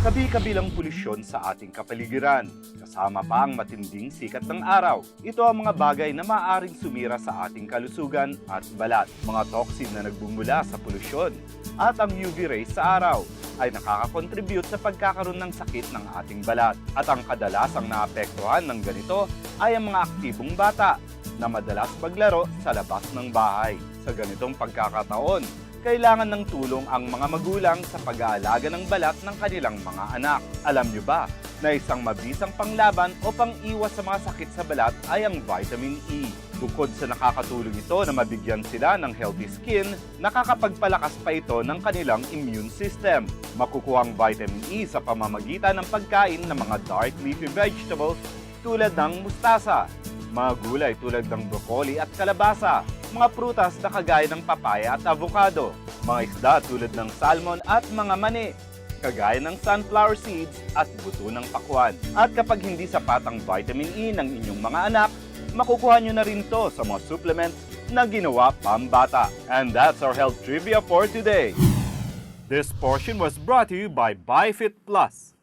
Kabi-kabilang polusyon sa ating kapaligiran, kasama pa ang matinding sikat ng araw. Ito ang mga bagay na maaaring sumira sa ating kalusugan at balat. Mga toxin na nagbumula sa polusyon at ang UV rays sa araw ay nakakakontribute sa pagkakaroon ng sakit ng ating balat. At ang kadalasang naapektuhan ng ganito ay ang mga aktibong bata na madalas maglaro sa labas ng bahay. Sa ganitong pagkakataon, kailangan ng tulong ang mga magulang sa pag-aalaga ng balat ng kanilang mga anak. Alam nyo ba na isang mabisang panglaban o pang-iwas sa mga sakit sa balat ay ang vitamin E. Bukod sa nakakatulong ito na mabigyan sila ng healthy skin, nakakapagpalakas pa ito ng kanilang immune system. Makukuha ang vitamin E sa pamamagitan ng pagkain ng mga dark leafy vegetables tulad ng mustasa, mga gulay tulad ng broccoli at kalabasa, mga prutas na kagaya ng papaya at avocado, mga isda tulad ng salmon at mga mani, kagaya ng sunflower seeds at buto ng pakwan. At kapag hindi sapat ang vitamin E ng inyong mga anak, makukuha nyo na rin to sa mga supplements na ginawa pambata. And that's our health trivia for today. This portion was brought to you by BioFit Plus.